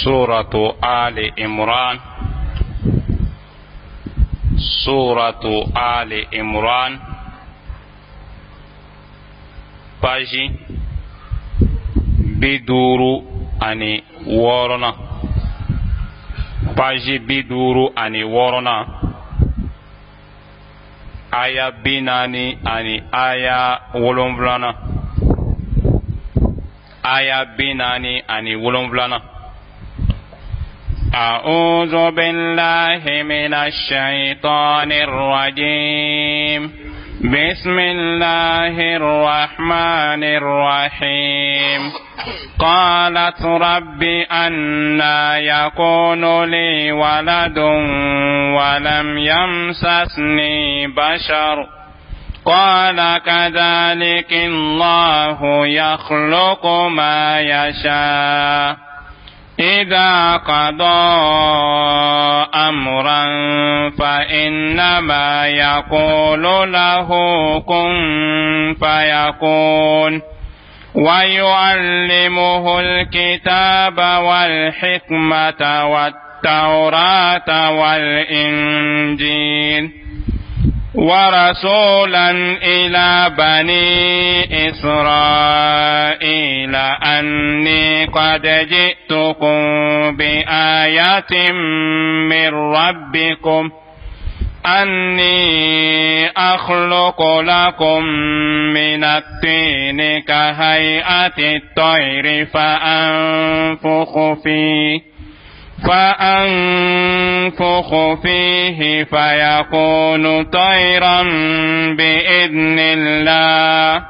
سورة آل عمران. سورة آل عمران page biduru ani worona. Page biduru ani worona. Aya binani ani aya wolonvlana. Aya binani ani wolonvlana. أعوذ بالله من الشيطان الرجيم. بسم الله الرحمن الرحيم. قالت رب أنى يكون لي ولد ولم يمسسني بشر قال كذلك الله يخلق ما يشاء إذا قضى أمرا فإنما يقول له كن فيكون. ويعلمه الكتاب والحكمة والتوراة والإنجيل ورسولا إلى بني إسرائيل أني قد جئتكم بآية من ربكم أني أخلق لكم من الطين كهيئة الطير فأنفخ فيه فيكون طيرا بإذن الله.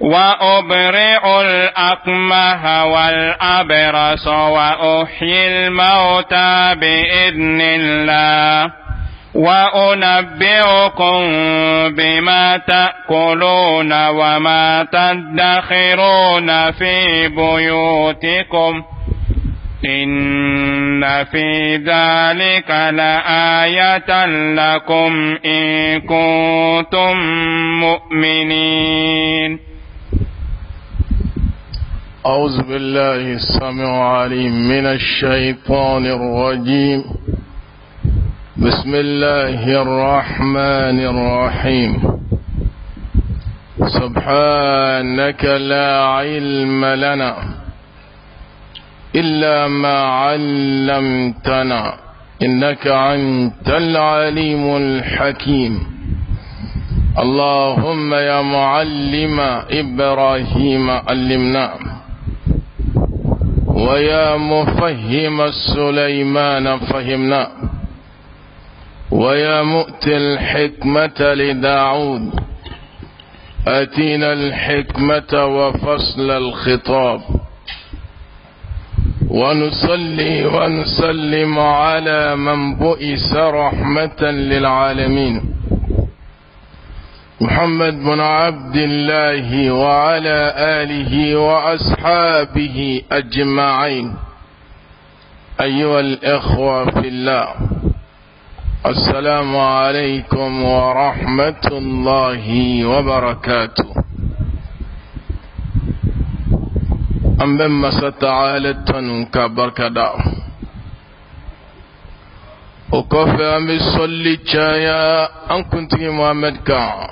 وأبرئ الأكمه والأبرص وأحيي الموتى بإذن الله. وأنبئكم بما تأكلون وما تدخرون في بيوتكم إن في ذلك لآية لكم إن كنتم مؤمنين. أعوذ بالله السميع العليم من الشيطان الرجيم. بسم الله الرحمن الرحيم. سبحانك لا علم لنا إلا ما علمتنا إنك أنت العليم الحكيم. اللهم يا معلم إبراهيم علمنا ويا مفهم سليمان فهمنا ويا مؤتي الحكمة لداود آتينا الحكمة وفصل الخطاب. ونصلي ونسلم على من بئس رحمة للعالمين محمد بن عبد الله وعلى آله وأصحابه أجمعين. أيها الإخوة في الله، السلام عليكم ورحمة الله وبركاته. أمبن مسطعالة تنك بركدا وكفى أمبي صلي جايا أن كنت محمد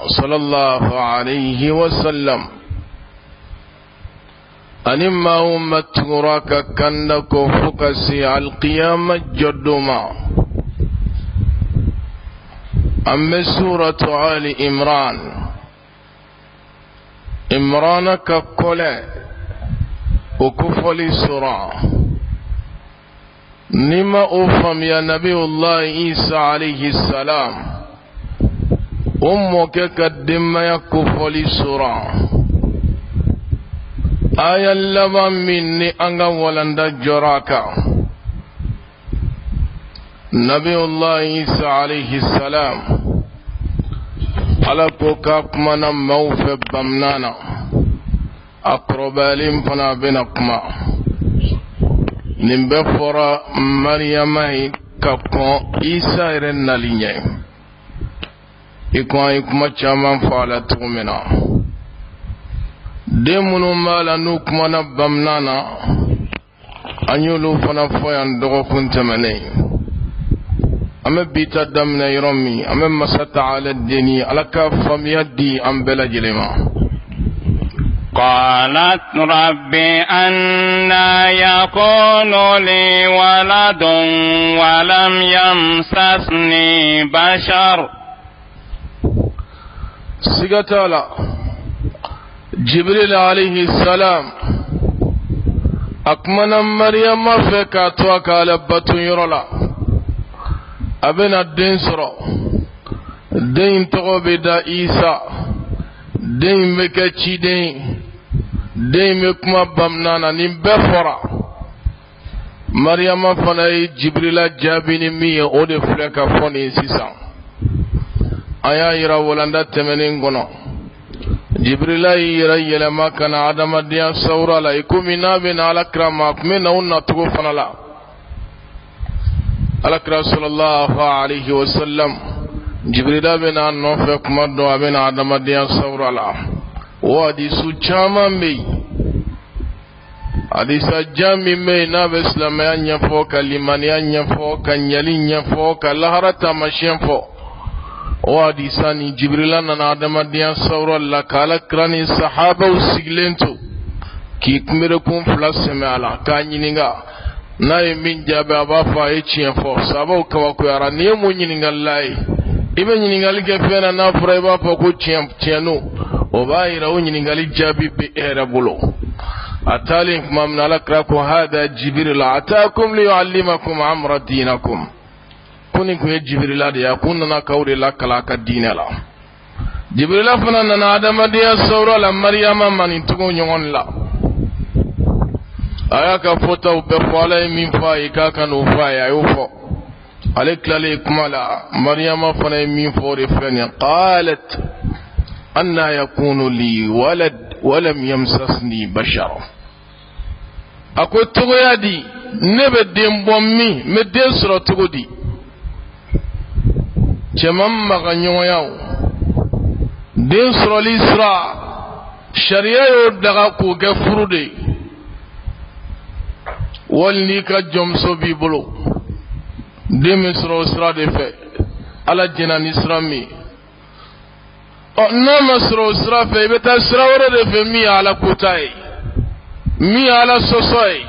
صلى الله عليه وسلم أنما أمت غراك كنك فكسي القيامة جدما. أما سورة آل عمران عمران ككله وكفلي سورة نما أفهم يا نبي الله عيسى عليه السلام أمك قدم يكفلي سورة آية لما مني أنغا ولند جراكا نبي الله عيسى عليه السلام على كوكاب من موفى بمنانا أقربالين فنا بنقما نبفر مريم كاكو عيسى رنا ليني إكوان إكما چامان فعلت منا دمونو مالا نوكمنا بمنانا anyulu fana foyan dogo kuntamane ame bita damna yromi ame masata ala dini alaka famiyadi ambela jilema. قالت رب أنا يكون لي ولد ولم يمسسني بشر. سيغتالا جبريل عليه السلام أكمنا مريم فكا توكا لبتو يرولا أبنا الدين سرو دين تغبدا إيسا دين مكتشي دين مكما بمنانا نبفرا مريم فناي جبريل جابيني مي أودي فلكا فوني سيسا aya yira walanda temenin gono jibrila yira yela makana adama dia sawra la ikumi nabi na alakrama kumena unna tugo fanala alakra sallallahu alaihi wasallam jibrila bena no fe kuma do abena adama dia sawra la wadi su chama mei hadisa jami mei na islam ya nyafo kalimani ya nyafo kanyali nyafo kalaharata mashemfo wadi sani jibrila na adama dia sawra la kala krani sahaba usiglento ki kumere kun flaseme ala kanyininga na min jabe abafa echi fo sabo kawa ko yara ne mu nyininga lai ibe nyininga lige fena na fura ba fa ko tienu o bayira o nyininga li jabi be era bulo atali mamna la krako hada jibril ataakum li yuallimakum amra dinakum kuni ko jibril ade ya kunna na kawre la kala ka dinala jibril fana na adama dia sawra la maryama man tugo nyon la ayaka fota ube fala min fa ikaka no fa ya yufo aliklali kumala maryama fana min fori fani qalat anna yakunu li walad walam yamsasni bashar akwai tugo yadi nebe dembommi me desro tugo di cemam maganyoyaw desro lisra sharia yo daga ko ga furude walni ka jomso bi bolo demisro sra de fe ala jinan islami o no masro sra fe beta sra wore de fe mi ala kutai mi ala sosoi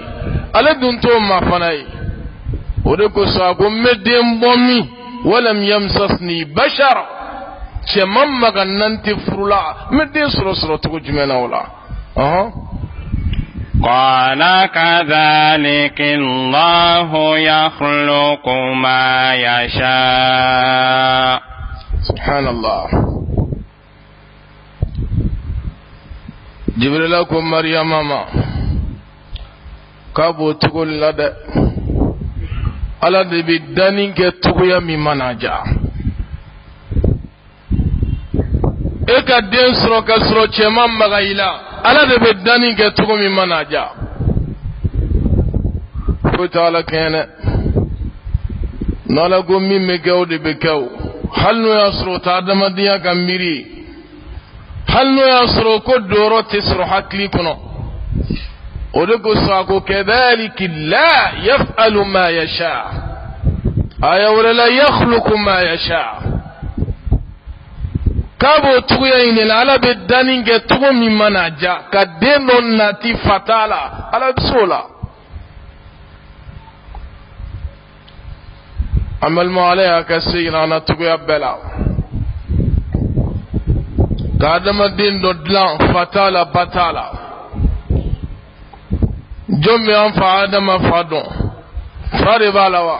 ala dunto ma fanai ode ko sa go medem bommi walam yamsasni bashar chemam magananti furula medem sro to jumena wala قال كذلك الله يخلق ما يشاء. سبحان الله. جبريل لكم مريم ماما كابو تقول لدى على بدانين كتقويا ممانجا eka den sro ka sro chema magaila ala de bedani ke tugo mi manaja ko taala kene nala go mi me gawde be kaw halno yasro ta adama diya gambiri halno yasro ko doro tisro hakli kono ode go sa ko kadhalika la yaf'alu ma yasha aya wala la yakhluqu ma yasha kabo tuguya ine ala be daninge tugo mi manaja ka deno nati fatala ala sola amal maalaya ka seyna na tuguya bela kadama den do dlan fatala batala jomme an fa adama fadon fare balawa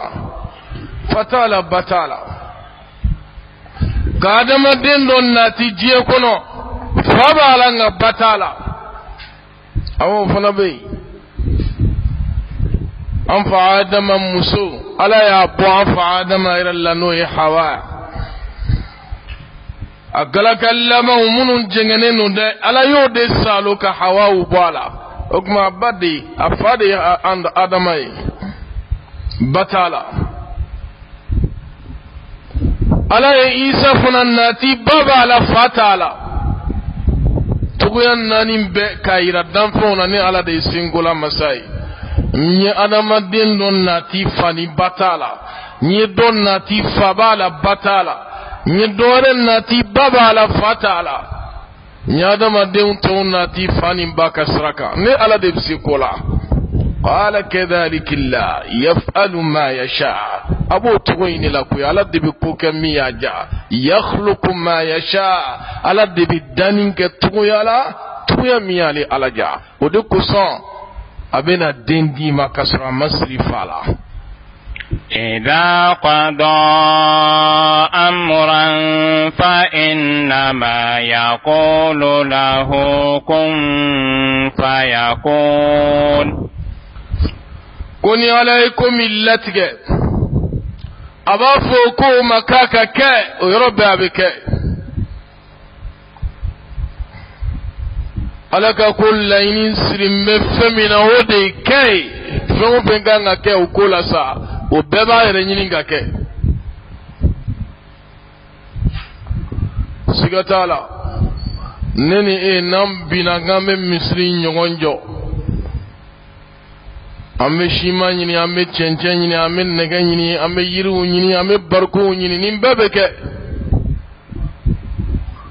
fatala batala kadama den don nati jiye kono fabala nga batala awo fana be an fa adama muso ala ya bo an fa adama ira lano ya hawa agala kallama munun jengene no de ala yo de salo ka hawa u bala okma badi afade and adama batala ala ya isa funan nati baba ala fatala tuguyan nanin be kaira dan fona ni ala de singola masai nye adamaden don nati fani batala nye don nati fabala batala nye doren nati babala fatala nye adamaden ton nati fani bakasraka ne ala de bsikola qala kadhalika la yaf'alu ma yasha abo tugoyni la ko ala de ko kamiya ja yakhluqu ma yasha ala de danin ke tugoyala tuya miyali ala ja o de ko son abena dendi makasra masri fala إذا قضى أمرا فإنما يقول له كن فيكون كوني عليكم اللتك أبافوكو مكاكا كي ويربي أبكي alaka kulla inin sirim femina wode kai fengo penganga ke ukola sa o beba ere nyininga ke sigatala neni nam binanga me misri nyonjo ame shima nyini ame chenchen nyini ame nega nyini ame yiru nyini ame barku nyini nimbebe ke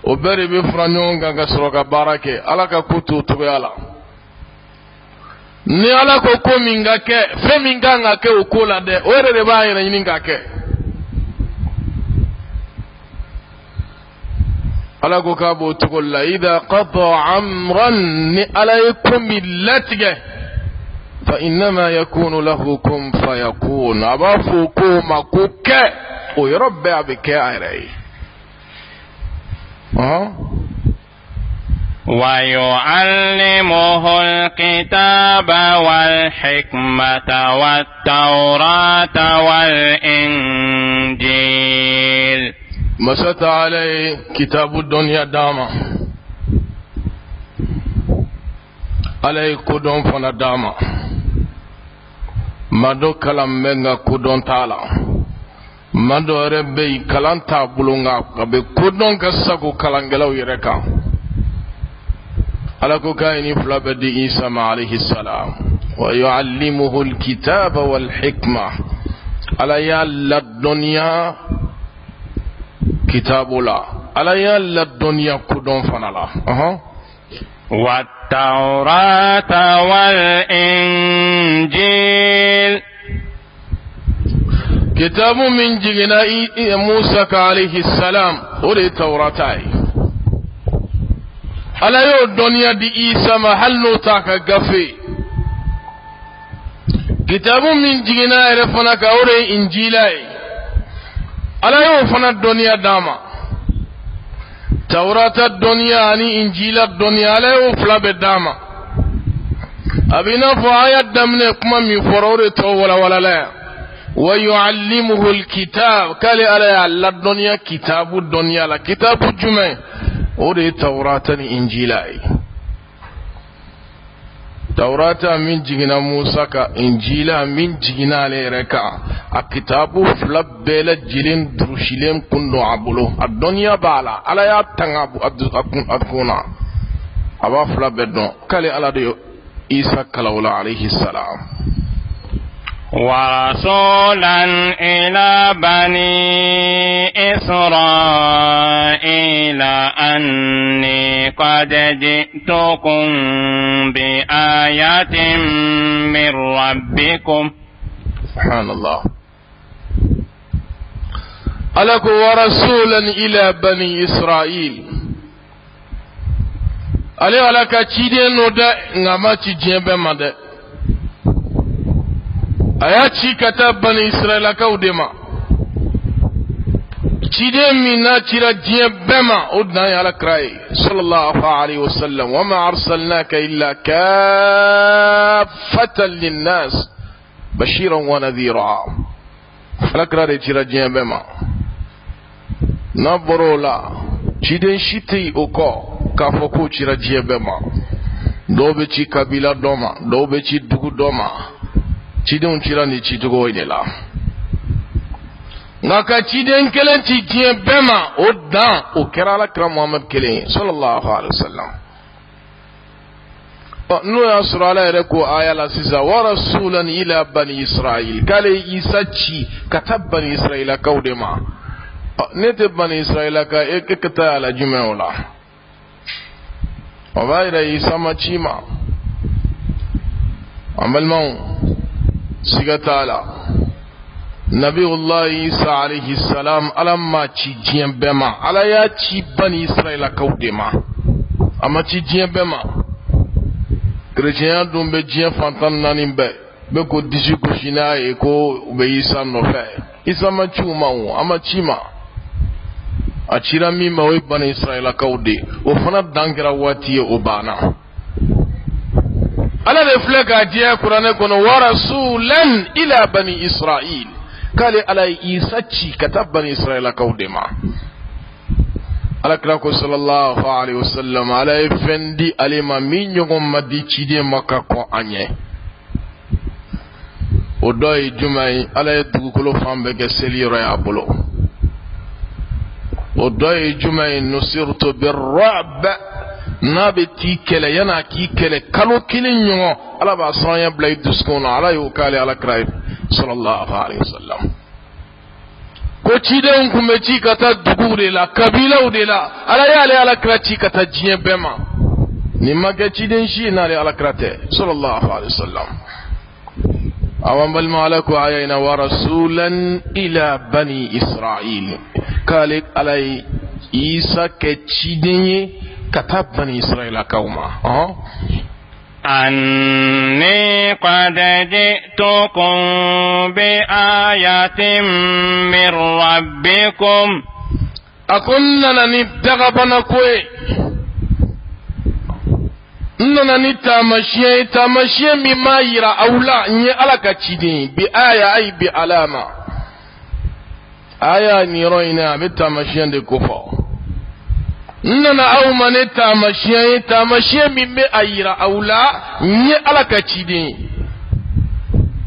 o bere be franyon ganga soroka barake alaka kutu tugala ni alako ko minga ke fe minga ngake ukula de orere ba ina nyinga ke alako ka bo tugolla idha qata amran ni alaykum billatiga fa inma yakunu lahu kum fayakun abafu ko makuke o yorobbe abike ayrai ويعلمه الكتاب والحكمة والتوراة والإنجيل مسات عليه كتاب الدنيا داما عليه كدون فنا داما مدو كلام منغا كدون تالا mando rebe kalanta bulunga kabe kudon kasago kalangelaw yereka alako kaini flabadi isa alayhi salam wa yuallimuhu alkitaba wal hikma ala yalla dunya kitabula ala yalla dunya kudon fanala والتوراة والإنجيل كتاب من جغنا موسى عليه السلام ولي توراة على يو الدنيا دي إيسا محل نوتاك غفي كتاب من جغنا رفنك ولي إنجيلاي على يو فنا الدنيا داما توراة الدنيا اني إنجيل الدنيا على يو فلاب داما أبينا فآيات دمنا كما مفرور تولا ولا لا ويعلمه الكتاب قال على الدنيا كتاب الدنيا لا كتاب الجمع ودي توراة إنجيلاي توراة من جينا موسى إنجيلا من جينا ليركا الكتاب فلب بلا جيلين دروشيلين كندو عبلو الدنيا بالا على يا تنغابو أدكونا أبا فلب بدون قال على ديو إيسا كلاولا عليه السلام ورسولا إلى بني إسرائيل أني قد جئتكم بآية من ربكم سبحان الله ألك ورسولا إلى بني إسرائيل ألك تشيدين نودا نما تشيدين ماذا ayachi kata bani israila ka udema chide mina chira jie bema udna ya lakrai sallallahu alaihi wasallam wama arsalnaka illa kaffatan linnas bashiran wa nadhira lakrai chira jie bema naborola chide shiti oko kafoko chira jie bema dobe chi kabila doma dobe chi dugu doma chidon chira ni chitugo inela ngaka chiden kelen ti tie bema odan o kerala kra Muhammad kelen sallallahu alaihi wasallam no ya sura ala yɛrɛ ko aya la sisan wa rasulan ila bani israil k'ale isa ci ka taa bani israilakaw de ma ne tɛ bani israilaka e ka taa ala jumɛn o la o b'a yira isa ma ci ma an balimaw siga t'a la nabiyullahi isa alayhi salam ala ma ci diɲɛ bɛɛ ma ala y'a ci bani israilakaw de ma a ma ci diɲɛ bɛɛ ma chrétien dun bɛ diɲɛ fantan naani bɛɛ bɛ ko disi gosi n'a ye ko u bɛ isa nɔfɛ isa ma ci u ma o a ma ci ma a cira min ma o ye bani israilakaw de o fana dan kɛra waati ye o banna ala de filɛ k'a diya kuranɛ kɔnɔ wa rasulan ila bani israil k'ale ala ye isa ci ka taa bani israilakaw de ma ala kira ko sallallahu alaihi wasallam ala ye fɛn di ale ma min ɲɔgɔn ma di ciden ma ka kɔn an ɲɛ o dɔ ye jumɛn ye ala ye dugukolo fan bɛɛ kɛ seliyɔrɔ y'a bolo o dɔ ye jumɛn ye nusirtu birra'b n'a bɛ t'i kɛlɛ yan'a k'i kɛlɛ kalo kelen ɲɔgɔn ala b'a siranya bila i dusukun na ala y'o k'ale ala kira ye sallallahu alaihi wasallam ko cidenw kun bɛ ci ka taa duguw de la kabilaw de la ala y'ale ala kira ci ka taa diɲɛ bɛɛ ma nin ma kɛ ciden si n'ale ala kira tɛ sallallahu alaihi wasallam awan balima ala ko aya ina wa rasulan ila bani israil k'ale ala ye isa kɛ ciden ye ka taa bani israilakaw ma أني قد جئتكم بآية من ربكم أكننا نبدغبنا كوي ننا تامشي مما يرى أولا ني ألك تشدين بآية أي بعلامة آية نيروينا بتامشي دي كفا nana aw ma ne taamasiyɛn min bɛ a yira aw la n ye ala ka ciden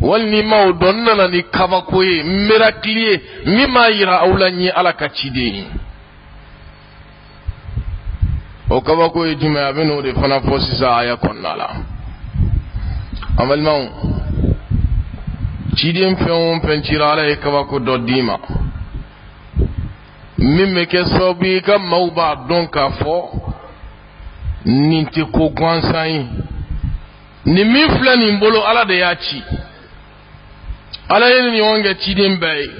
wali ni ma o dɔn n nana ni kabako ye miracle ye min m'a yira aw la n ye ala ka ciden o kabako ye jumɛn a bɛ n'o de fana fɔ sisan aya kɔnɔna la an balimaw ciden fɛn o fɛn cira ala ye kabako dɔ d'i ma min bɛ kɛ sababu ye ka maaw b'a dɔn k'a fɔ nin tɛ ko gansan ye nin min filɛ nin bolo ala de y'a ci ala ye nin ɲɔgɔn kɛ ciden bɛɛ ye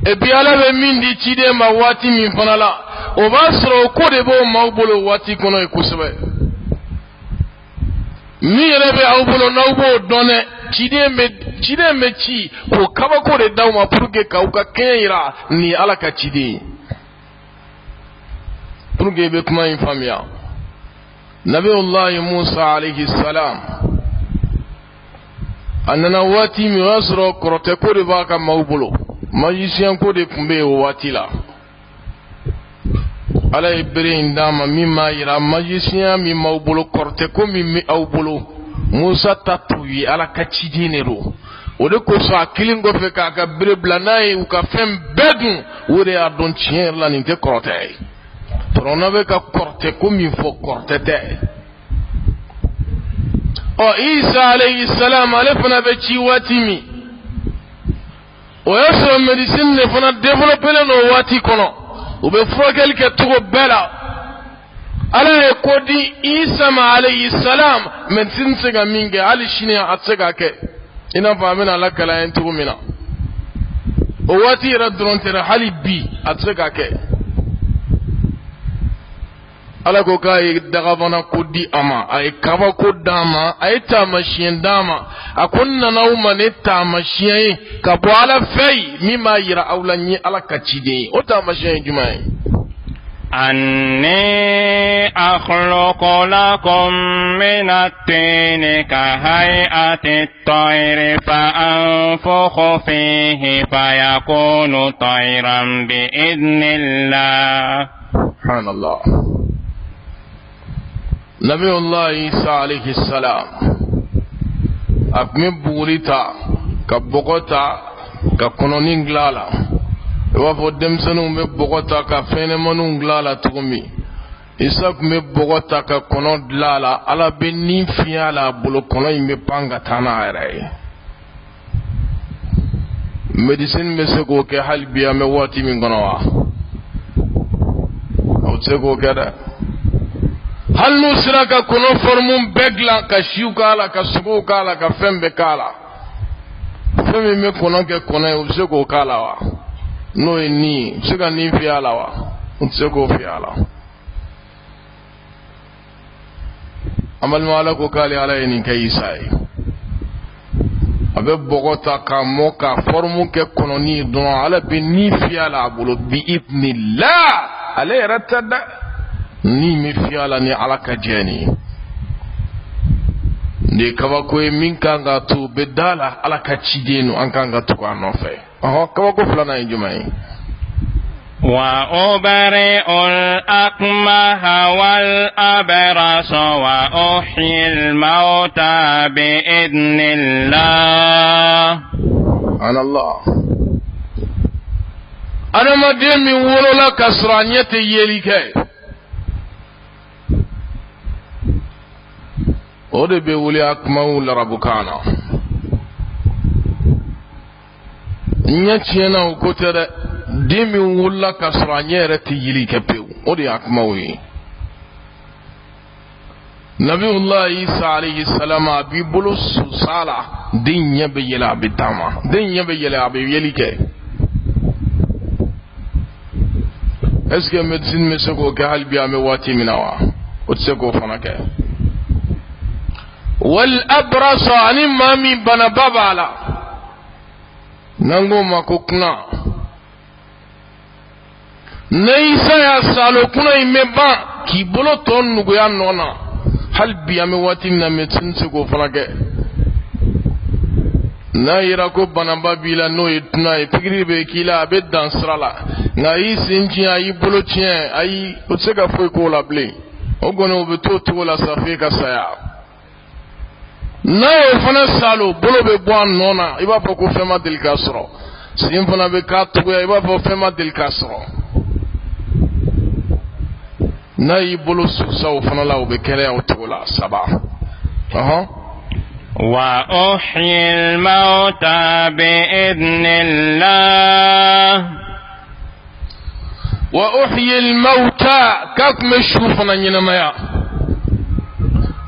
et puis ala bɛ min di ciden ma waati min fana la o b'a sɔrɔ o ko de b'o maaw bolo waati kɔnɔ ye kosɛbɛ min yɛrɛ bɛ aw bolo n'aw b'o dɔn dɛ ciden bɛ ci k'o kabako de d'aw ma pour que k'aw ka kɛɲɛ yira nin ala ka ciden ye pour que i bɛ kuma in faamuya nabiyullahi musa alayhi salam a nana waati min o y'a sɔrɔ kɔrɔtɛ ko de b'a ka maaw bolo magicien ko de tun bɛ yen o waati la ala ye bere in d'a ma min m'a yira magicien min m'aw bolo kɔrɔtɛ ko min bɛ aw bolo musa ta t'u ye ala ka ciden de don o de kosɔn a kelen kɔfɛ k'a ka bere bila n'a ye u ka fɛn bɛɛ dun o de y'a dɔn tiɲɛ yɛrɛ la nin tɛ kɔrɔtɛ ye tɔrɔna bɛ ka kɔrɔtɛ ko min fɔ kɔrɔtɛ tɛ isa alayhi salam ale fana bɛ ci waati min o y'a sɔrɔ médecine de fana développé len o waati kɔnɔ u bɛ furakɛli kɛ cogo bɛɛ la ala ye ko di isa ma alayhi salam médecine se ka min kɛ hali sini a tɛ se k'a kɛ i n'a fɔ a bɛna lakala ye cogo min na o waati yɛrɛ dɔrɔn tɛ hali bi a tɛ se k'a kɛ ala ko k'a ye dagabana ko di a ma a ye kabako d'a ma a ye taamasiyɛn d'a ma a ko n nana aw ma ne taamasiyɛn ye ka bɔ ala fɛ yen min b'a yira aw la n ye ala ka ciden ye o taamasiyɛn ye jumɛn ye أني أخلق لكم من الطين كهيئة الطير فأنفخ فيه فيكون طيرا بإذن الله سبحان الله نبي الله عيسى عليه السلام أكمل بوريتا كبقوتا ككونونين غلالا wa fo demsenu be bogota ka fene manu nglala tugumi Isa kun bɛ bɔgɔ ta ka kɔnɔ dilan a la, Ala bɛ ni fiɲɛ a la a bolo, kɔnɔ in bɛ pan ka taa n'a yɛrɛ ye. Médecine bɛ se k'o kɛ hali bi an bɛ waati min kɔnɔ wa? O tɛ se k'o kɛ dɛ. Hali n'u sera ka kɔnɔ forme bɛɛ dilan, ka siw k'a la, ka sogow k'a la, ka fɛn bɛɛ k'a la, fɛn min bɛ kɔnɔ kɛ kɔnɔ ye, u bɛ se k'o k'a la wa? N'o ye nin ye, u bɛ se ka nin fiyɛ a la wa? U tɛ se k'o fiyɛ a la. An balima Ala ko k'ale Ala ye nin kɛ Isa ye. A bɛ bɔgɔ ta k'a mɔ ka forme kɛ kɔnɔni ye dɔrɔn, Ala bɛ nin fiyɛ a la a bolo bi idnillah. Ale yɛrɛ tɛ dɛ. Ni mi fiyɛ a la ni Ala ka jɛ ni ye. Ni kabako ye min kan ka to bɛ da la, Ala ka ciden an kan ka tugu a nɔfɛ. Kabako filanan ye jumɛn ye? وأبرئ الأكمه والأبرص وأحيي الموتى بإذن الله. Allah. Adamaden min wolola ka sɔrɔ a ɲɛ tɛ yeli kɛ, o de bɛ wele akumaw larabukan na. Ɲɛ tiɲɛna o ko tɛ dɛ. Den min wolola ka sɔrɔ a ɲɛ yɛrɛ tɛ yeli kɛ pewu, o de ye akumaw ye. Nabiyullah Isa alayhi salam a b'i bolo susa la, den ɲɛ bɛ yɛlɛ a bɛ taama, den ɲɛ bɛ yɛlɛ a bɛ yeli kɛ. Est-ce que médecine bɛ se k'o kɛ hali bi an bɛ waati min na wa? O tɛ se k'o fana kɛ. Wal abrasa, ani maa min banaba b'a la, n'an k'o ma ko kunna. Ne Isa y'a salo kunna in bɛ ban k'i bolo tɔ nuguya nɔ na, hali bi an bɛ waati min na médecine tɛ se k'o fana kɛ. N'a yera ko banaba b'i la n'o ye tuna ye, pikiri bɛ k'i la, a bɛ dan sira la, nka a y'i sen tiɲɛ, a y'i bolo tiɲɛ, ayi, o tɛ se ka foyi k'o la bilen. O kɔni o bɛ t'o cogo la sa f'e ka saya. N'a y'o fana salo, bolo bɛ bɔ a nɔ na, i b'a fɔ ko fɛn ma deli k'a sɔrɔ. Sen fana bɛ k'a togoya, i b'a fɔ fɛn ma deli k'a sɔrɔ. N'a y'i bolo susa o fana la, o bɛ kɛnɛya o cogo la, saba. وأحيي الموتى بإذن الله. وأحيي الموتى كم شوفنا ينمايا.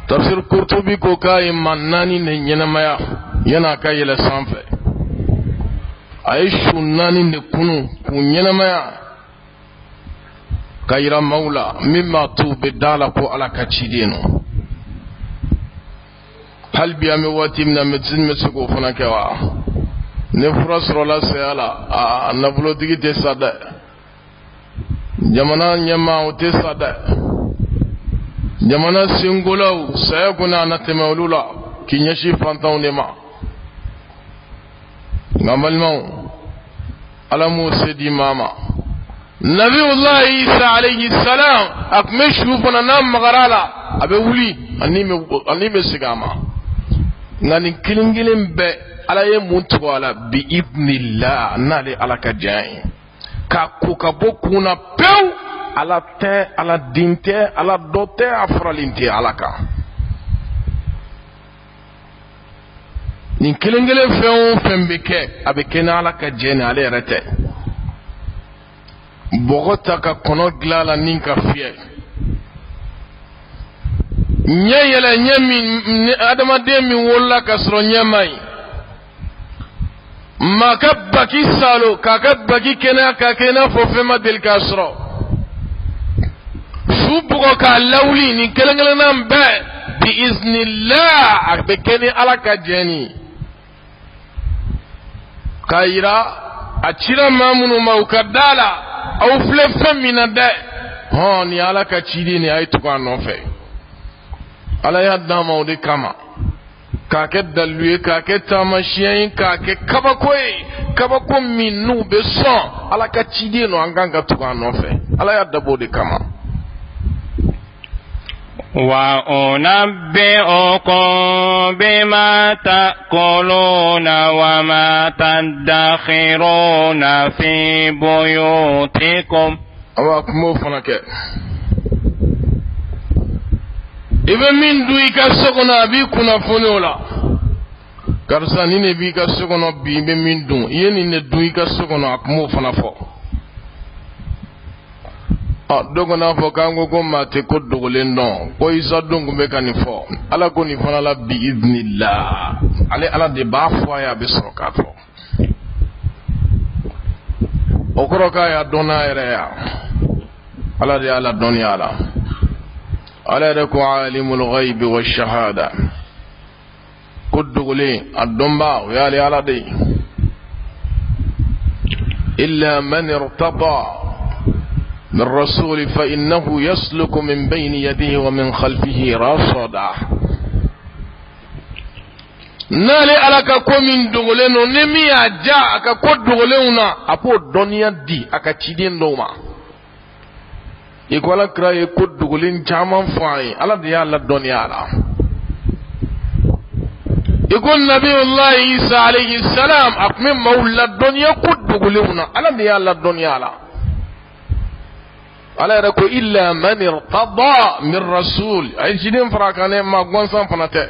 تفسير قرطبي ko kai manani ne ينمايا yana kai la sanfɛ. Ay shunani ne kunu kun ينمايا. Kayira maula mimma tu bedala ko ala ka cideno. Hal bi ame wati mina médecine me se ko fana kɛ wa? Ne fura sɔrɔ la saya la, nafolotigi tɛ sa dɛ. Jamana ɲɛmaa o tɛ sa dɛ. Jamana sengolaw saya kɔni a na tɛmɛ olu la k'i ɲɛsin fantanw de ma. Nka balimaw, Ala m'o se di maa ma. Nabiyullah Isa alayhi salam a tun bɛ su fana n'a magara la, a bɛ wuli ani bɛ segin a ma. Nka nin kelen kelen bɛɛ Ala ye mun tugu a la bi idnillah, n'ale Ala ka diya ye, k'a ko ka bɔ kun na pewu. Ala tɛ, Ala den tɛ, Ala dɔ tɛ, a faralen tɛ Ala kan. Nin kelen kelen fɛn o fɛn bɛ kɛ, a bɛ kɛ ni Ala ka diya ni ale yɛrɛ tɛ. Bɔgɔ ta ka kɔnɔ dilan la ni ka fiyɛ. Ɲɛ yɛlɛ ɲɛ min, adamaden min wolola ka sɔrɔ ɲɛ ma ɲi. Maa ka baki salo, k'a ka baki kɛnɛya k'a kɛ i n'a fɔ fɛn ma deli k'a sɔrɔ. Su bugɔ k'a lawuli nin kelen kelenna bɛɛ bi iznillah, a bɛ kɛ ni Ala ka jɛn ni. K'a yira a cira maa minnu ma u ka da la, aw filɛ fɛn min na dɛ, ni Ala ka ciden ni a ye tugu a nɔfɛ. Ala y'a d'an ma o de kama, k'a kɛ dalilu ye, k'a kɛ taamasiyɛn ye, k'a kɛ kabako ye, kabako min n'u bɛ sɔn Ala ka ciden no an kan ka tugu a nɔfɛ. Ala y'a dabɔ o de kama. وأنبئكم بما تأكلون وما تدخرون في بيوتكم. Awa kumo fana kɛ. ibe min du ika sokona bi kuna foniola karsa ni ne bi ka sokono bi be min dun yeni ne du ika sokona akmo fana fo dogo na fo kango ko mate ko dogolen non ko isa dongo be kan fo ala ko ni fana la bi idnillah ale ala de ba fo ya be soka fo okoroka ya dona ya ala de ala dunya ala de ko alimul ghaib wash shahada ko dogole adomba ya ala de illa man irtada من رسول فإنه يسلك من بين يديه ومن خلفه رصدا نالي على كومين دغولينو نمي اجا اكا كو دغوليونا ابو دنيا دي اكا تشيدين دوما يقول لك راي كو دغولين جامان فاي على دي الله الدنيا لا يقول نبي الله عيسى عليه السلام اكمل مولى الدنيا كو دغوليونا على دي الله الدنيا لا ala yɛrɛ ko illa man irtada min rasul ay jidin farakane ma gonsan fanate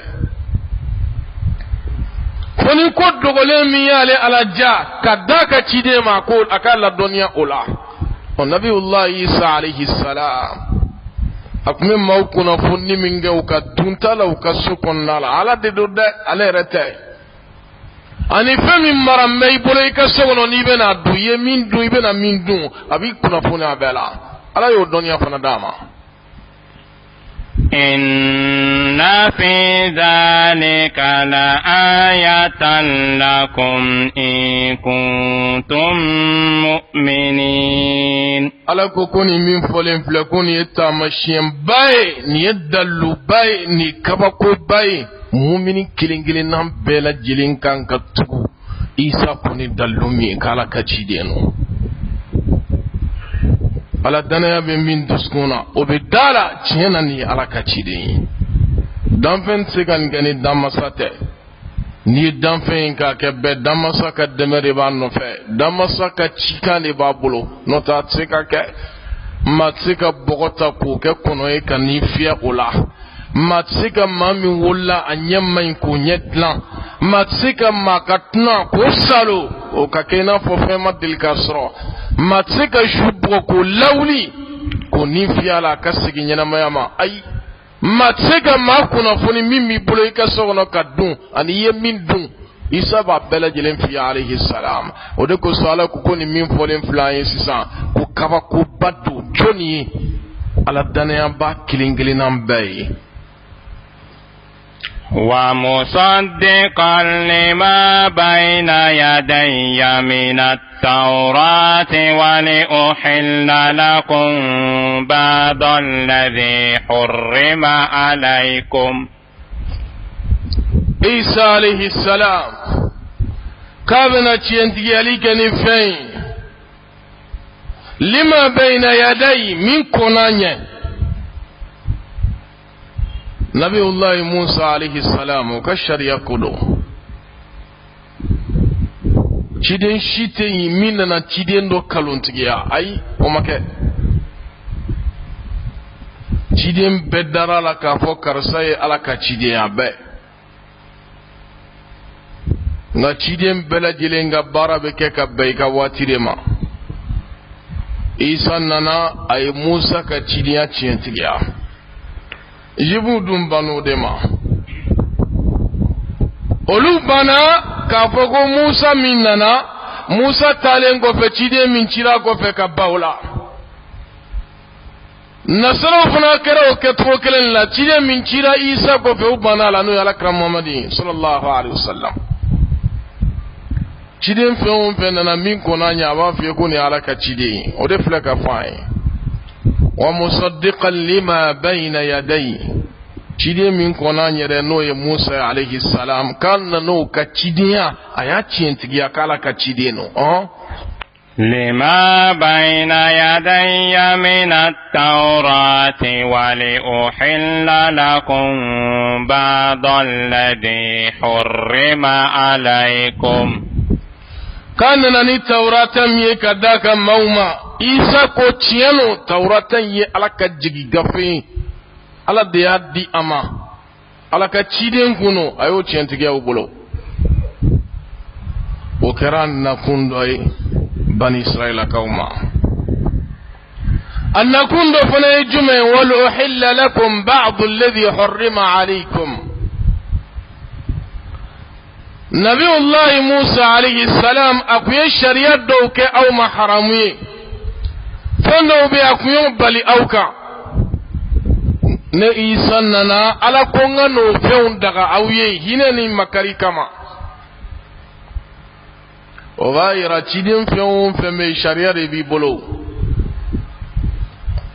foni ko dogolen min yale ala ja kadda ka cide ma ko aka la doniya ola o nabiyullah isa alayhi salam akme maw kuna fonni min ge ka tuntala o ka sokon nala ala de do de ala rete ani femi maram may bolo ka sogono ni bena du ye min du ibena min du abi kuna foni abela ala yo dunya fana dama inna fi dhalika la ayatan lakum in kuntum mu'minin ala ko koni min folen fle koni eta machien bay ni dalu bay ni kabako bay mu'mini kilingilin nan bela jilin kan ka tugu isa koni dalu mi kala ka cideno ala danaya be min duskuna o be dala tiena ni ala ka cide danfen segan gani damasate ni danfen ka ke be damasaka demere ba no fe damasaka chika le ba bolo no ta tseka ke matsika bogota ko ke kono e kan ni fia ola matsika mami wolla anyamma ko nyetlan matsika makatna ko salo o ka kena fo fe madil kasro matsika shubro ko lawli ko ni fiala kasigi nyana mayama ay matsika ma kuna foni mimi bolo ikaso no kadun ani yemin dun isa ba bela jelen fi alayhi salam o de ko sala ko ni min folen flying sisa ko kaba ko badu joni ala danaya ba kilingilinam bay ومصدقا لما بين يدي من التوراة ولأحل لكم بعض الذي حرم عليكم عيسى عليه السلام كابنا تينتياليك نفين لما بين يدي من كونانيا نبي الله موسى عليه السلام وكشر يقولوا ciden shite yi minna na ciden do kalontigiya ay o make ciden bedara la ka fo karsaye ala ka cidiya be nga ciden bela jile nga bara be ke ka be ka watire ma isa nana ay musa ka cidiya cientigiya jibu dum banu de ma olu bana ka fogo musa min nana musa talen ko fe cide min cira ko fe ka bawla nasara fana kero ke to kelen la cide min cira isa ko fe bana la no ala kram muhammadi sallallahu alaihi wasallam cide fe on fe nana min ko na nya ba fe ko ni ala ka cide o de fle ka fai wa musaddiqan lima bayna yadayhi cide min kona nyere no ye Musa alayhi salam kan no ka cidiya aya cientigiya kala ka cide no لما بين يدي من التوراة ولأحل لكم بعض الذي حرم عليكم كان نني التوراة يكداك موما إيسا كو تيانو توراة يألك جيغي غفين ala de y'a di a ma ala ka ciden kunu a y'o tiɲɛtigiya u bolo o kɛra nakun dɔ ye bani israilakaw ma a nakun dɔ fana ye jumɛn wal uhilla lakum ba'd alladhi hurrima alaykum nabiyullahi Musa alayhi salam a kun ye sariya dɔw kɛ aw ma haramu ye fɛn dɔw bɛ a kun y'o bali aw kan ne Isa nana ala ko n ka n'o fɛnw daga aw ye hinɛ ni makari kama o b'a yira ciden fɛn o fɛn bɛ sariya de b'i bolo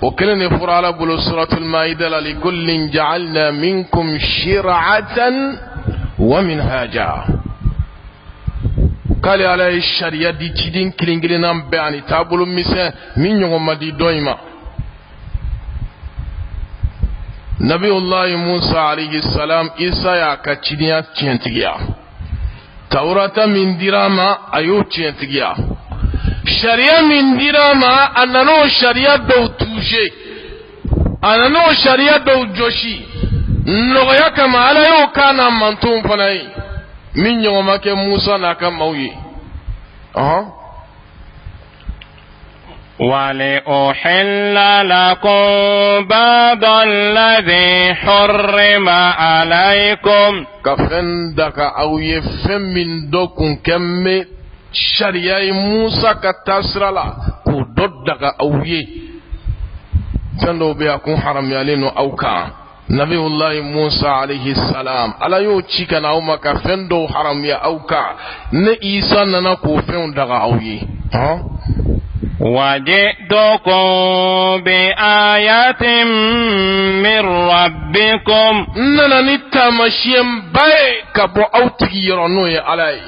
o kelen de fɔra ala bolo suratul maida la likullin ja'alna minkum shir'atan wa minhaja k'ale ala ye sariya di ciden kelen kelenna bɛɛ ani taabolo misɛn min ɲɔgɔn ma di dɔ in ma nabiyullahi Musa alayhi salam Isa y'a ka cidenya tiɲɛtigiya Taurata min dira ma a y'o tiɲɛtigiya sariya min dira ma a nan'o sariya dɔw touché a nan'o sariya dɔw jɔsi nɔgɔya kama ala y'o kan n'a mantonw fana ye min ɲɔgɔn ma kɛ Musa n'a ka maaw ye ولأحل لكم بعض الذي حرم عليكم كفن دكا أو يفهم من دوكم كم شريعة موسى كتاسرلا كودود دكا أو يه تندو بيكون حرم يالينو أو كان نبي الله موسى عليه السلام على يو تشيكنا أو ما كفن دو حرم يا أو كان نئيسا ننكو فن دكا أو يه وجئتكم بآية من ربكم ننا نتامشيم باي كبو أوتي يرنوي علي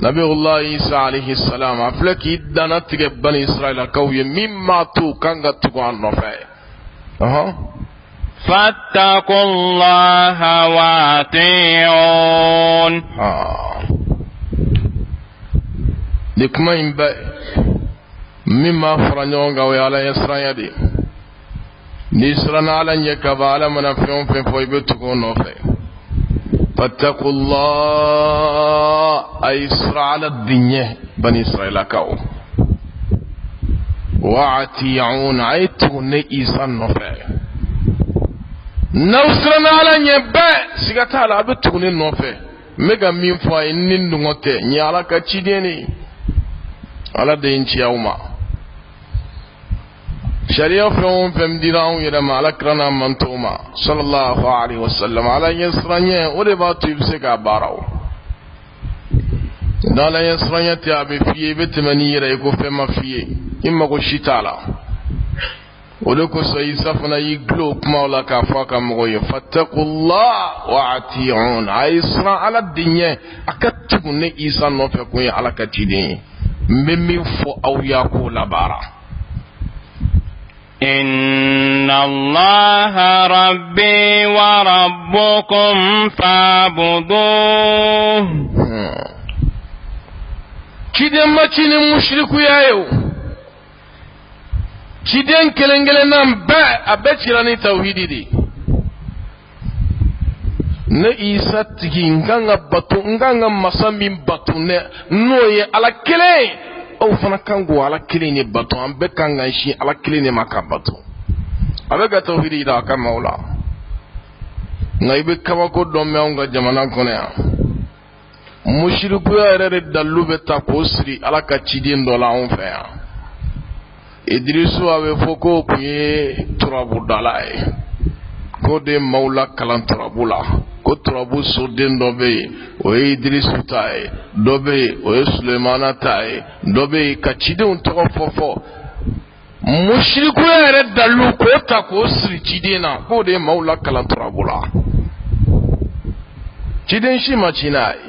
نبي الله عيسى عليه السلام أفلك إدانا تجيب بني إسرائيل كوي مما تو كانغا تقوان نفاي فاتقوا الله واتيعون لكما ينبأ مما فرنيون غوي على يسران يدي نسرنا على يكبا على منافعون في فويبتكون نوفي فاتقوا الله أي إسراء على الدنيا بني إسرائيل كاو وعتيعون عيتون إيسان نوفي نسرنا على يبا سيغتا على بتكون نوفي ميغا مين فاي نندوغوتي نيالا كتشيديني ala de inci yauma sharia fɛn fɛn dira anw yɛrɛ ma ala kira n'a manto ma sallallahu alaihi wasallam ala ɲɛsiranya o de b'a to i bɛ se k'a baara o n'ala ɲɛsiranya tɛ a bɛ f'i ye i bɛ tɛmɛ n'i yɛrɛ ye ko fɛn ma f'i ye i mago si t'a la o de kosɔn Isa fana y'i gulo kumaw la k'a fɔ a ka mɔgɔw ye fattakullah wa ati'un a ye siran ala de ɲɛ a ka tugu ne Isa nɔfɛ kun ye ala ka ciden ye ممن فو أو ياكو لبارا إن الله ربي وربكم فاعبدوه كده ما تشيني مشرك يايو كده كلنجل نام با أبتشراني توحيدي دي ne Isa tigi nganga batu nganga masambi batu ne noye ala kelen o fana kango ala kelen ne batu an be kanga shi ala kelen ne makabatu abe ga tawhidi da ka maula ngaibe kaba ko do me on ga jamana kono ya mushriku ya rere dallu be ta ko siri ala ka cidin do la on fe ya Idrisu abe foko kuye turabu dalai ko de maula kalan turabula ko turabu soden dɔ bɛ yen o ye Idrisu ta ye dɔ bɛ yen o ye Sulemana ta ye dɔ bɛ yen ka cidenw tɔgɔ fɔ mushriku yɛrɛ dalu k'o ta k'o siri ciden na k'o de ye maaw la kalan turabu la ciden si ma ci n'a ye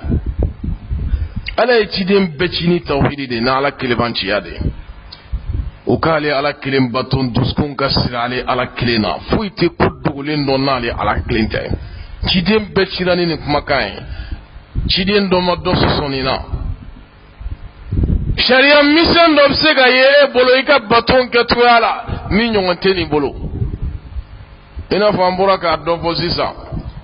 ala ye ciden bɛɛ ci ni tawhidi de n'ala kelebanciya de o k'ale ala kelen bato dusukun ka siri ale ala kelen na foyi tɛ ko dogolen dɔ n'ale ala kelen tɛ ciden bɛɛ cira ni nin kumakan ye ciden dɔ ma dɔ sɔsɔ nin na sariya misɛn dɔ bɛ se ka ye e bolo i ka baton kɛcogoya la min ɲɔgɔn tɛ nin bolo ina fambura ka do fo sisa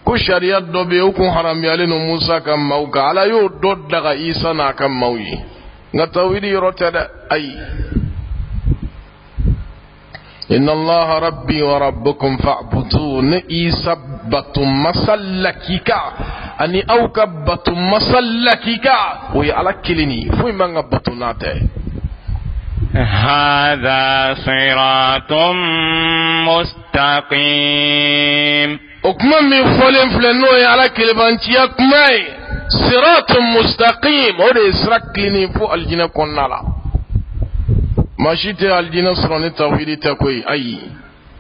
ko sharia do be ko haram yale no Musa kam mauka ala yo do daga Isa na kam mauyi nga tawhidi rotada ay inna Allah rabbi wa rabbukum fa'budun Isa batum masallakika ani auka batum masallakika wa ala kilini fu manga batunate هذا صراط مستقيم okuma min fɔlen filɛ n'o ye ala kelebantiya kuma ye siratun mustaqim o de ye sira kilennen fo alijinɛ kɔnɔna la maa si tɛ alijinɛ sɔrɔ ni tawhidi tɛ koyi ayi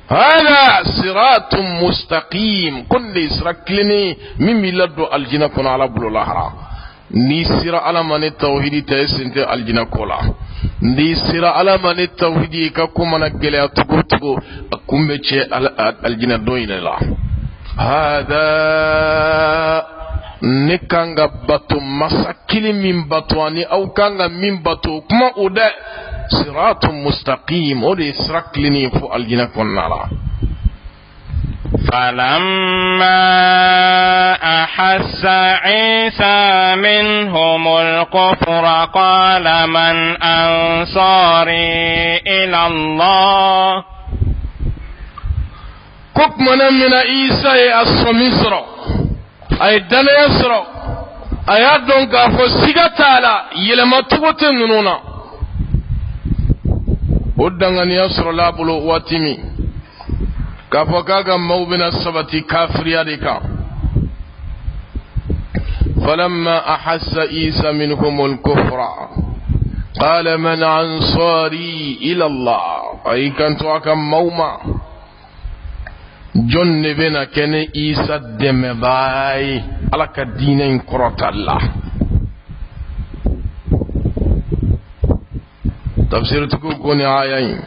hada siratun mustaqim ko nin de ye sira kilennen min b'i ladon alijinɛ kɔnɔ ala bolo lahara ni sira ala ma ni tawhidi tɛ e sen tɛ alijinɛ ko la ni sira ala ma ni tawhidi ka ko mana gɛlɛya cogo o cogo a kun bɛ cɛ alijinɛ don in de la هذا نكانغا باتو مساكيل من باتواني او كانغا من باتو كما اودا صراط مستقيم او دي سراكليني فو الجنة كنالا فلما أحس عيسى منهم الكفر قال من أنصاري إلى الله كوك من عيسى الصميسرو ay dana yasro aya don ka fo sigatala yelema tugote nununa odangani yasro labulo watimi ka fo kaga mawbina sabati kafiriya dika فلما أحس عيسى منهم الكفر قال من أنصاري إلى الله أي كنت أكم موما جن بنا كن عيسى دم باي على كدين كرة الله تفسير تكون آيين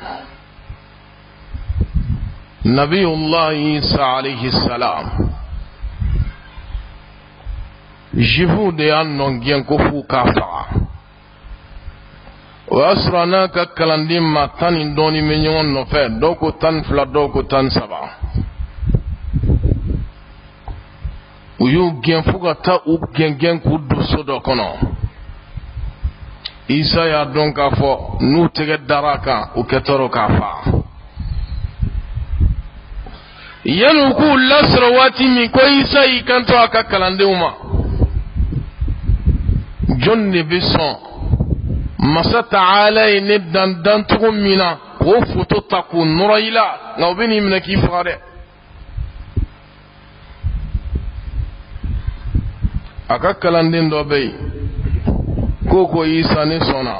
نبي الله عيسى عليه السلام جفو دي أنن جنكو فو كافا وأسرنا كالندين ما تاني دوني من يوم نفع دوكو تان فلا دوكو تان سبا uyu gen fuga ta u gen ku du sodo kono Isa ya don ka fo nu tege daraka u ketoro ka fa yanu ku lasra wati mi ko Isa yi kanto aka kalande uma jonni bison masa ta'ala ne dan tukum mina ko futo taku nuraila ngawbini mina ki fare aka kalandin do be ko Isa ne sona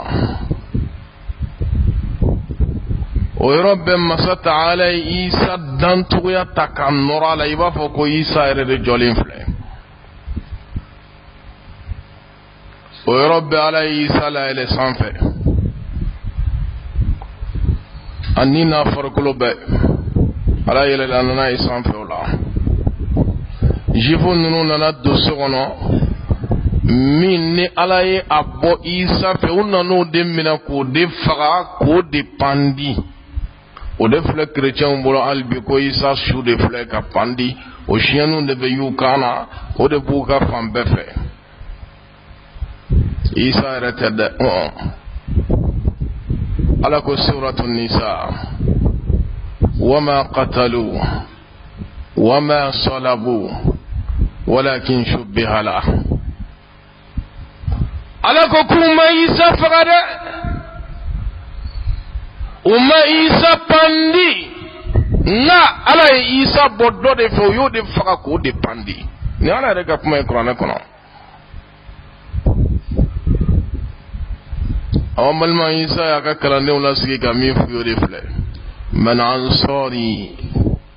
o robbe masa ta'ala Isa dan tuya takan nurala iba fo ko Isa ere jolin fle o robbe ala Isa la ele sanfe anina farkulo be ala yele la nana sanfe ola jifo nunu nana dosogono min ni ala ye abo Isa fe unano de mina ko de faga ko de pandi o de fle chrétien bolo albi ko Isa shu de fle ka pandi o chienu de be yukana o de buka fambe fe Isa retede ala ko suratul nisa wama qatalu wama salabu ولكن شبه له على كوكوما Isa فقدا وما Isa pandi na ala Isa bodo de fo yo de faka ko de pandi ni ala rega kuma Qur'an kono amal ma Isa ya ka kalande wala sigi ka mi fu yo de fle man ansari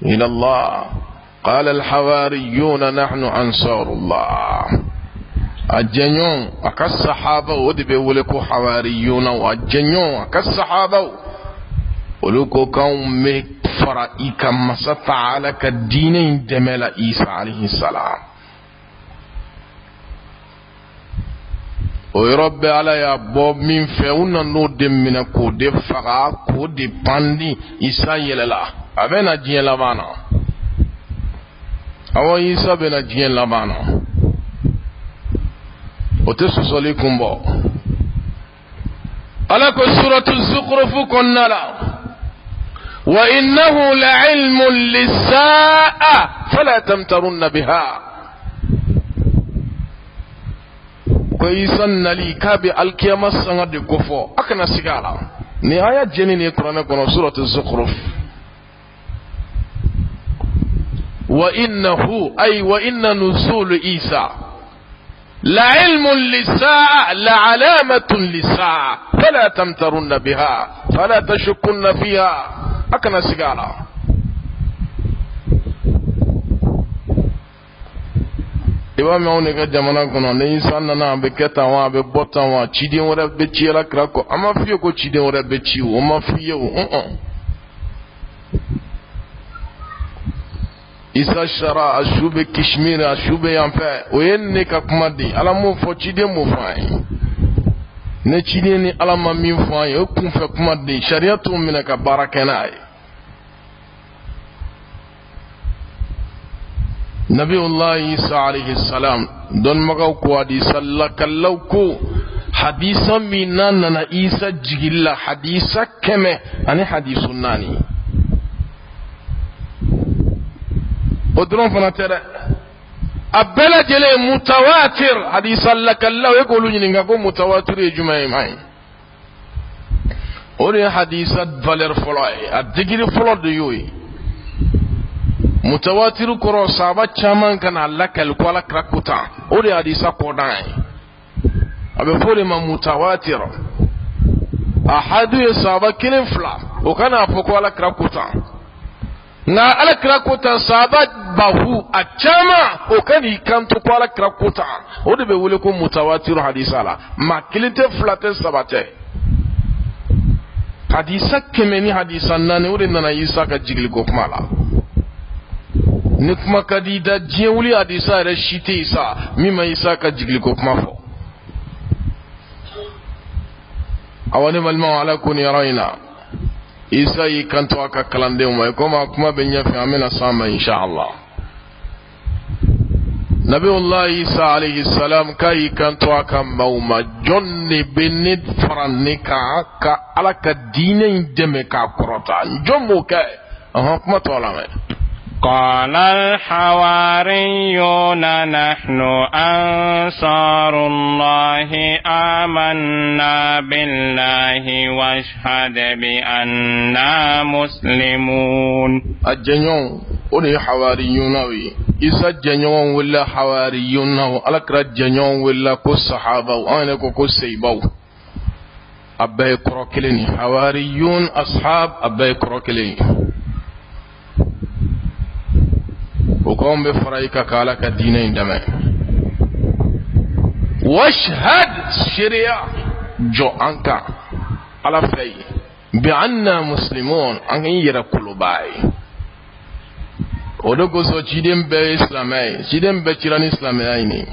ila Allah قال الحواريون نحن أنصار الله الجنون أكالصحابة ودبي ولكو حواريون والجنون أكالصحابة ولكو كون مفرائك مسطع على كالدين جمال عيسى عليه السلام ويربي على يا بوب من فيونا نود من كود فقا كود باندي عيسى يللا أبنا جيلا بانا awa isa bena jiyen labana o te sosoli kumbo ala ko suratu zukhruf konnala wa innahu la'ilmun lis-sa'a fala tamtarunna biha ko isa nali kabe alkiyama sanga de gofo akana sigala ni aya jeni ni qur'ana kono suratu zukhruf wa innahu ay wa inna nuzul isa لعلم للساعة لعلامة للساعة فلا تمترن بها فلا تشكن فيها أكنا سيغالا إبا ميوني كجمانا كنا نيسان نانا بكتا وان ببطا وان چيدين ورب بچي لكراكو أما فيوكو چيدين ورب بچي وما فيو isa shara ashube kishmira ashube yampe oyenne ka kumadi ala mo fo chide mo fai ne chide ni ala ma min fai o kun fe kumadi shariatu min ka barakanai nabiyullah isa alayhi salam don magaw ko adi sallakallahu ko hadisa minan na isa jigilla hadisa keme ani hadisun nani ودرون فناتر أبلا جلي متواتر حديث لك الله يقولون ينقى متواتر يجمعي معي أولي حديثة فالر فلاي الدقير فلا ديوي متواتر كرو صابة چامان كان لك الكوالا كراكوتا أولي حديثة قدائي أبي فولي ما متواتر أحد يصابة كنين فلا وكان أفوكوالا كراكوتا na alakra kota sabat bahu achama okani kanto kwa alakra kota ode be wole ko mutawatir hadisala makilite flate sabate hadisa kemeni hadisan nane ode nana isa ka jigil ko kumala nikma kadida jewuli hadisa re shite isa mima isa ka jigil ko kumafo awani malma ala kun yarayna isa yi kanto aka kalande umay kuma benya fi amina sama inshallah nabiyullah isa alayhi salam kai kanto aka mauma jonni benid faranika ka alaka dine deme ka korota njomo kai kuma to alame قال الحواريون نحن أنصار الله آمنا بالله واشهد بأننا مسلمون الجنون أولي حواريون إسا الجنون ولا حواريون ألكرا الجنون ولا كو الصحابة وأنا كو السيبو أبا يكروكلين حواريون أصحاب أبا يكروكلين وقوم بفرايك كالك الدينين دمين واشهد شريعة جو أنك على في بأننا مسلمون أن يرى كل باي ودوكو سو جيدين بإسلامي جيدين بچران إسلامي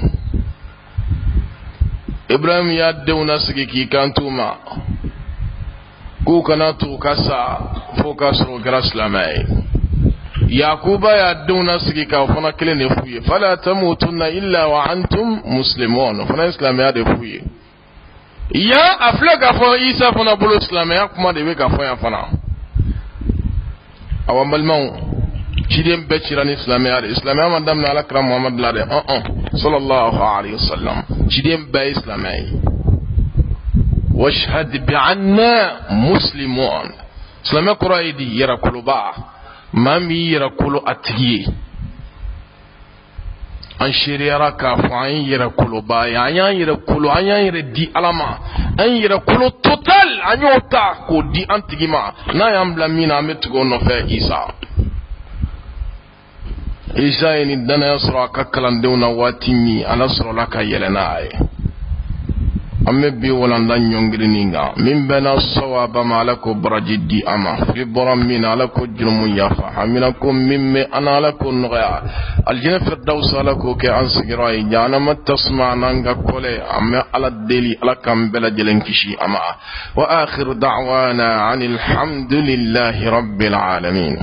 إبراهيم يادو نسكي كي كانتوما كو كانتو كاسا فوكاسو غراسلامي yakuba ya duna sigi ka fana kile ne fuye fala tamutunna illa wa antum muslimun fana islam ya de fuye ya aflaga fo isa fana bulu islam ya kuma de ka fo ya fana awam balmau chidem be chiran islam ya madam na alakram muhammad lade sallallahu alaihi wasallam chidem be islam ya washhad bi anna muslimun islam quraidi yara kuluba mami yira kulu atiye an shiriyara ka fu an yira kulu ba ya an yira kulu an yira di alama an yira kulu total an yota ko di antigima na yam blamina metugo no fe isa ni dana yasra ka kalandewna watimi anasra laka yelena ay amme bi walanda nyongirininga min bana sawaba malako brajidi ama fi boram alako jurmu yafa haminakum mimme ana lako nuga aljina firdaus alako ke ansigirai jana matasma nanga kole amme ala deli ala kambela jelenkishi ama wa akhiru da'wana anil hamdulillahi rabbil alamin.